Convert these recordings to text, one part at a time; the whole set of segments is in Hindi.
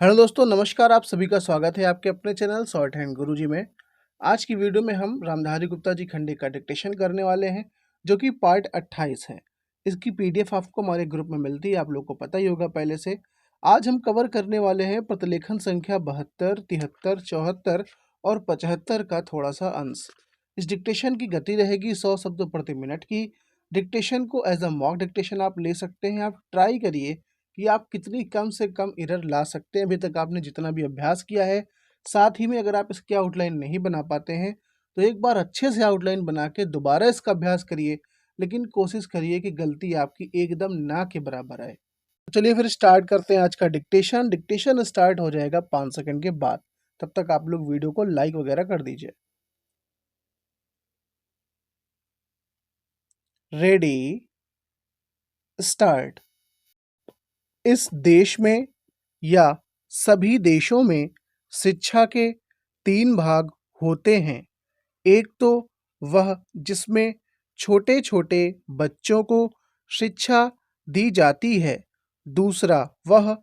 हेलो दोस्तों, नमस्कार। आप सभी का स्वागत है आपके अपने चैनल शॉर्ट हैंड गुरुजी में। आज की वीडियो में हम रामधारी गुप्ता जी खंडे का डिक्टेशन करने वाले हैं, जो कि पार्ट 28 है। इसकी पीडीएफ आपको हमारे ग्रुप में मिलती है, आप लोग को पता ही होगा पहले से। आज हम कवर करने वाले हैं प्रतिलेखन संख्या 72, 73, 74 और 75 का थोड़ा सा अंश। इस डिक्टेशन की गति रहेगी 100 शब्दों प्रति मिनट की। डिक्टेशन को एज अ मॉक डिक्टेशन आप ले सकते हैं। आप ट्राई करिए कि आप कितनी कम से कम एरर ला सकते हैं अभी तक आपने जितना भी अभ्यास किया है। साथ ही में अगर आप इसकी आउटलाइन नहीं बना पाते हैं तो एक बार अच्छे से आउटलाइन बना के दोबारा इसका अभ्यास करिए, लेकिन कोशिश करिए कि गलती आपकी एकदम ना के बराबर आए। तो चलिए फिर स्टार्ट करते हैं आज का डिक्टेशन। डिक्टेशन स्टार्ट हो जाएगा 5 सेकंड के बाद। तब तक आप लोग वीडियो को लाइक वगैरह कर दीजिए। Ready, start. इस देश में या सभी देशों में शिक्षा के 3 भाग होते हैं। एक तो वह जिसमें छोटे-छोटे बच्चों को शिक्षा दी जाती है। दूसरा वह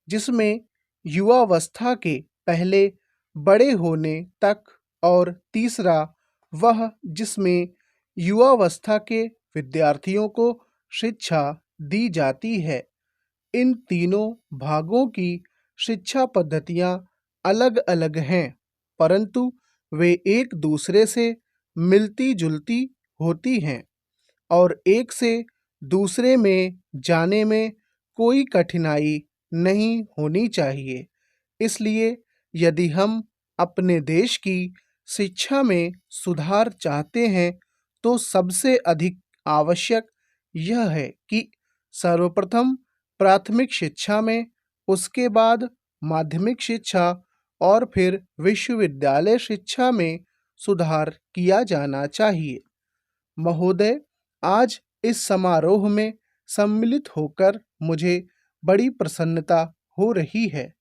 जिसमें युवावस्था के पहले बड़े होने तक, और तीसरा वह जिसमें युवावस्था के विद्यार्थियों को शिक्षा दी जाती है। इन तीनों भागों की शिक्षा पद्धतियाँ अलग-अलग हैं, परंतु वे एक दूसरे से मिलती-जुलती होती हैं और एक से दूसरे में जाने में कोई कठिनाई नहीं होनी चाहिए। इसलिए यदि हम अपने देश की शिक्षा में सुधार चाहते हैं, तो सबसे अधिक आवश्यक यह है कि सर्वप्रथम प्राथमिक शिक्षा में, उसके बाद माध्यमिक शिक्षा और फिर विश्वविद्यालय शिक्षा में सुधार किया जाना चाहिए। महोदय, आज इस समारोह में सम्मिलित होकर मुझे बड़ी प्रसन्नता हो रही है।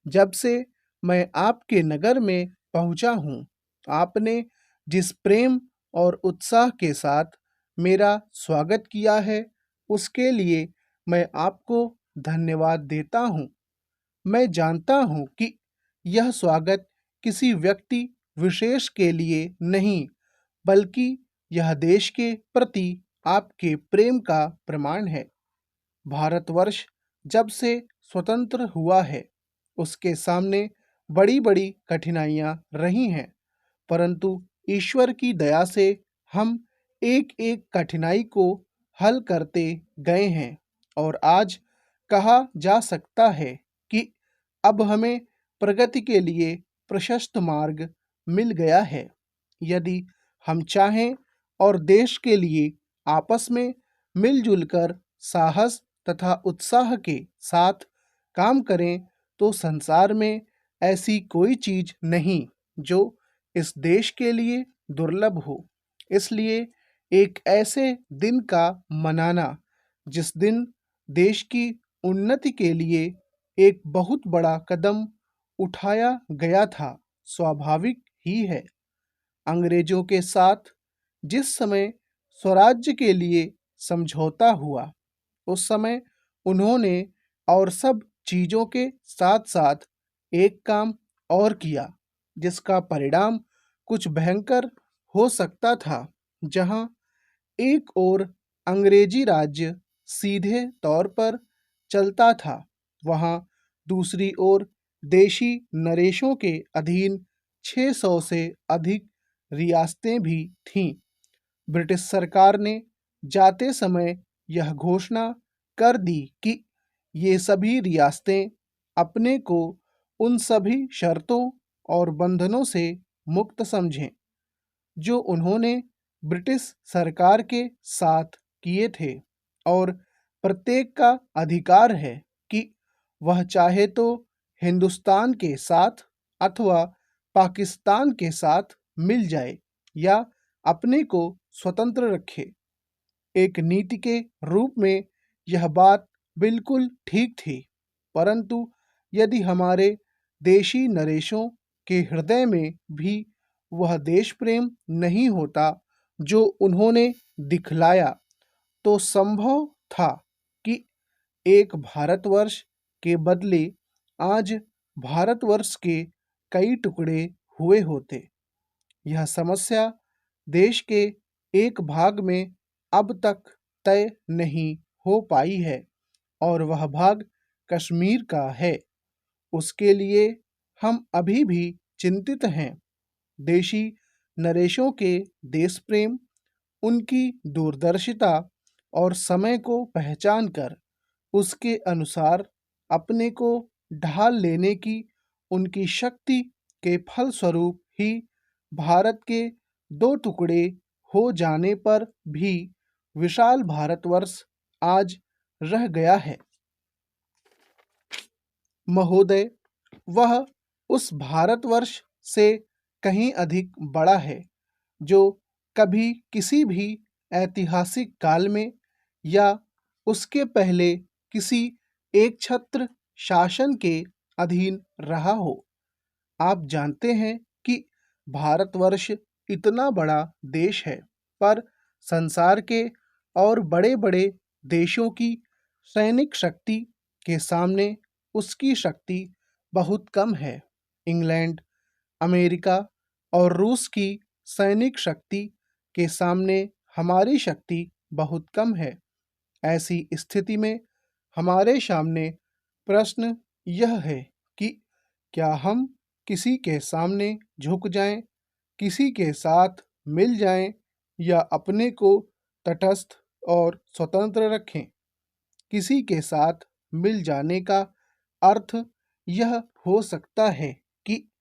जब से मैं आपके नगर में पहुंचा हूं, आपने जिस प्रेम और उत्साह के साथ मेरा स्वागत किया है, उसके लिए मैं आपको धन्यवाद देता हूं। मैं जानता हूं कि यह स्वागत किसी व्यक्ति विशेष के लिए नहीं, बल्कि यह देश के प्रति आपके प्रेम का प्रमाण है। भारतवर्ष जब से स्वतंत्र हुआ है, उसके सामने बड़ी-बड़ी कठिनाइयाँ रही हैं, परंतु ईश्वर की दया से हम एक-एक कठिनाई को हल करते गए हैं और आज कहा जा सकता है कि अब हमें प्रगति के लिए प्रशस्त मार्ग मिल गया है। यदि हम चाहें और देश के लिए आपस में मिलजुल कर साहस तथा उत्साह के साथ काम करें, तो संसार में ऐसी कोई चीज नहीं जो इस देश के लिए दुर्लभ हो। इसलिए एक ऐसे दिन का मनाना जिस दिन देश की उन्नति के लिए एक बहुत बड़ा कदम उठाया गया था, स्वाभाविक ही है। अंग्रेजों के साथ जिस समय स्वराज्य के लिए समझौता हुआ, उस समय उन्होंने और सब चीज़ों के साथ-साथ एक काम और किया, जिसका परिणाम कुछ भयंकर हो सकता था। जहाँ एक ओर अंग्रेजी राज्य सीधे तौर पर चलता था, वहाँ दूसरी ओर देशी नरेशों के अधीन 600 से अधिक रियासतें भी थीं। ब्रिटिश सरकार ने जाते समय यह घोषणा कर दी कि ये सभी रियासतें अपने को उन सभी शर्तों और बंधनों से मुक्त समझें जो उन्होंने ब्रिटिश सरकार के साथ किए थे, और प्रत्येक का अधिकार है कि वह चाहे तो हिंदुस्तान के साथ अथवा पाकिस्तान के साथ मिल जाए या अपने को स्वतंत्र रखे। एक नीति के रूप में यह बात बिल्कुल ठीक थी, परंतु यदि हमारे देशी नरेशों के हृदय में भी वह देश प्रेम नहीं होता जो उन्होंने दिखलाया, तो संभव था कि एक भारतवर्ष के बदले आज भारतवर्ष के कई टुकड़े हुए होते। यह समस्या देश के एक भाग में अब तक तय नहीं हो पाई है और वह भाग कश्मीर का है। उसके लिए हम अभी भी चिंतित हैं। देशी नरेशों के देश प्रेम, उनकी दूरदर्शिता और समय को पहचान कर उसके अनुसार अपने को ढाल लेने की उनकी शक्ति के फलस्वरूप ही भारत के दो टुकड़े हो जाने पर भी विशाल भारतवर्ष आज रह गया है। महोदय, वह उस भारतवर्ष से कहीं अधिक बड़ा है जो कभी किसी भी ऐतिहासिक काल में या उसके पहले किसी एकछत्र शासन के अधीन रहा हो। आप जानते हैं कि भारतवर्ष इतना बड़ा देश है, पर संसार के और बड़े-बड़े देशों की सैनिक शक्ति के सामने उसकी शक्ति बहुत कम है। इंग्लैंड, अमेरिका और रूस की सैनिक शक्ति के सामने हमारी शक्ति बहुत कम है। ऐसी स्थिति में हमारे सामने प्रश्न यह है कि क्या हम किसी के सामने झुक जाएं, किसी के साथ मिल जाएं या अपने को तटस्थ और स्वतंत्र रखें। किसी के साथ मिल जाने का अर्थ यह हो सकता है कि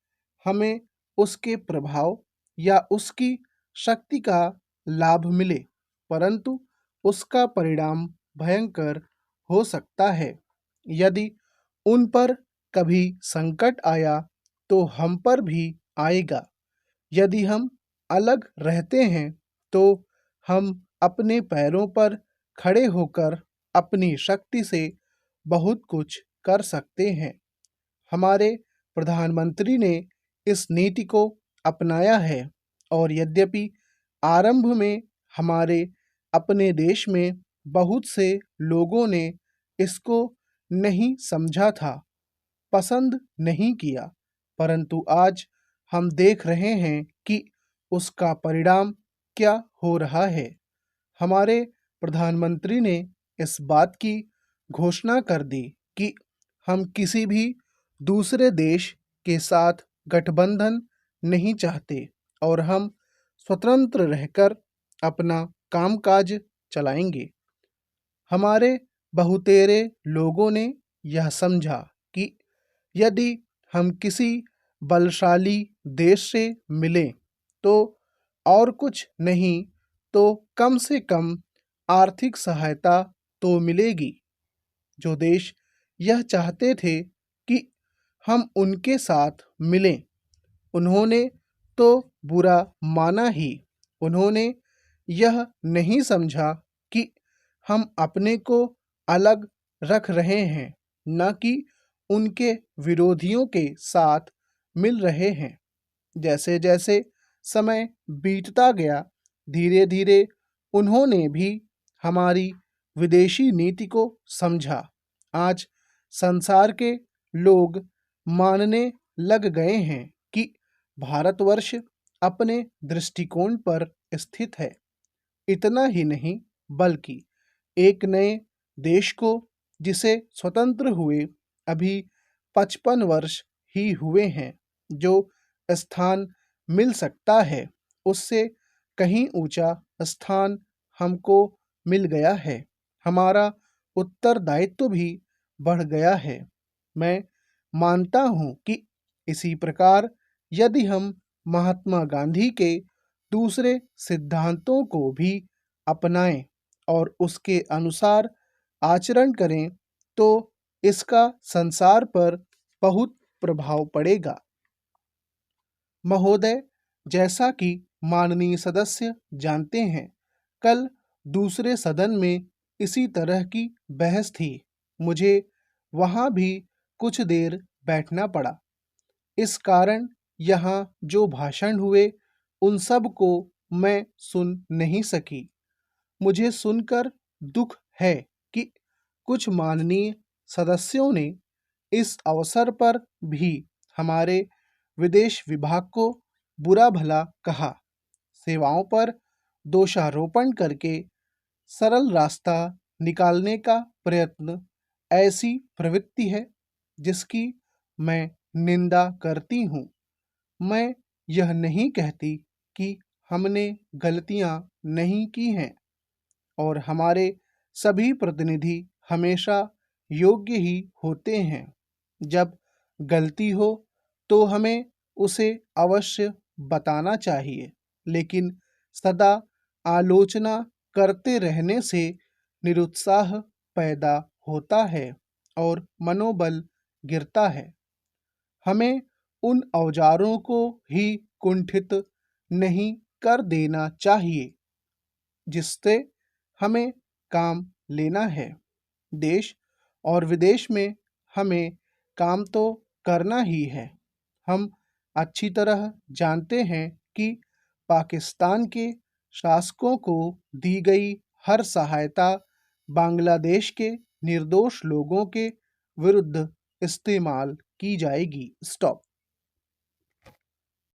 हमें उसके प्रभाव या उसकी शक्ति का लाभ मिले, परंतु उसका परिणाम भयंकर हो सकता है। यदि उन पर कभी संकट आया तो हम पर भी आएगा। यदि हम अलग रहते हैं तो हम अपने पैरों पर खड़े होकर अपनी शक्ति से बहुत कुछ कर सकते हैं। हमारे प्रधानमंत्री ने इस नीति को अपनाया है और यद्यपि आरंभ में हमारे अपने देश में बहुत से लोगों ने इसको नहीं समझा था, पसंद नहीं किया, परंतु आज हम देख रहे हैं कि उसका परिणाम क्या हो रहा है। हमारे प्रधानमंत्री ने इस बात की घोषणा कर दी कि हम किसी भी दूसरे देश के साथ गठबंधन नहीं चाहते और हम स्वतंत्र रहकर अपना कामकाज चलाएंगे। हमारे बहुतेरे लोगों ने यह समझा कि यदि हम किसी बलशाली देश से मिलें तो और कुछ नहीं तो कम से कम आर्थिक सहायता तो मिलेगी। जो देश यह चाहते थे कि हम उनके साथ मिलें, उन्होंने तो बुरा माना ही। उन्होंने यह नहीं समझा कि हम अपने को अलग रख रहे हैं, न कि उनके विरोधियों के साथ मिल रहे हैं। जैसे-जैसे समय बीतता गया, धीरे-धीरे उन्होंने भी हमारी विदेशी नीति को समझा। आज संसार के लोग मानने लग गए हैं कि भारतवर्ष अपने दृष्टिकोण पर स्थित है। इतना ही नहीं, बल्कि एक नए देश को जिसे स्वतंत्र हुए अभी 55 वर्ष ही हुए हैं, जो स्थान मिल सकता है, उससे कहीं ऊंचा स्थान हमको मिल गया है। हमारा उत्तरदायित्व भी बढ़ गया है। मैं मानता हूँ कि इसी प्रकार यदि हम महात्मा गांधी के दूसरे सिद्धांतों को भी अपनाएं और उसके अनुसार आचरण करें तो इसका संसार पर बहुत प्रभाव पड़ेगा। महोदय, जैसा कि माननीय सदस्य जानते हैं, कल दूसरे सदन में इसी तरह की बहस थी। मुझे वहाँ भी कुछ देर बैठना पड़ा। इस कारण यहाँ जो भाषण हुए उन सब को मैं सुन नहीं सकी। मुझे सुनकर दुख है कि कुछ माननीय सदस्यों ने इस अवसर पर भी हमारे विदेश विभाग को बुरा भला कहा। सेवाओं पर दोषारोपण करके सरल रास्ता निकालने का प्रयत्न ऐसी प्रवृत्ति है जिसकी मैं निंदा करती हूँ। मैं यह नहीं कहती कि हमने गलतियाँ नहीं की हैं और हमारे सभी प्रतिनिधि हमेशा योग्य ही होते हैं। जब गलती हो तो हमें उसे अवश्य बताना चाहिए, लेकिन सदा आलोचना करते रहने से निरुत्साह पैदा होता है और मनोबल गिरता है। हमें उन औजारों को ही कुंठित नहीं कर देना चाहिए जिससे हमें काम लेना है। देश और विदेश में हमें काम तो करना ही है। हम अच्छी तरह जानते हैं कि पाकिस्तान के शासकों को दी गई हर सहायता बांग्लादेश के निर्दोष लोगों के विरुद्ध इस्तेमाल की जाएगी। स्टॉप।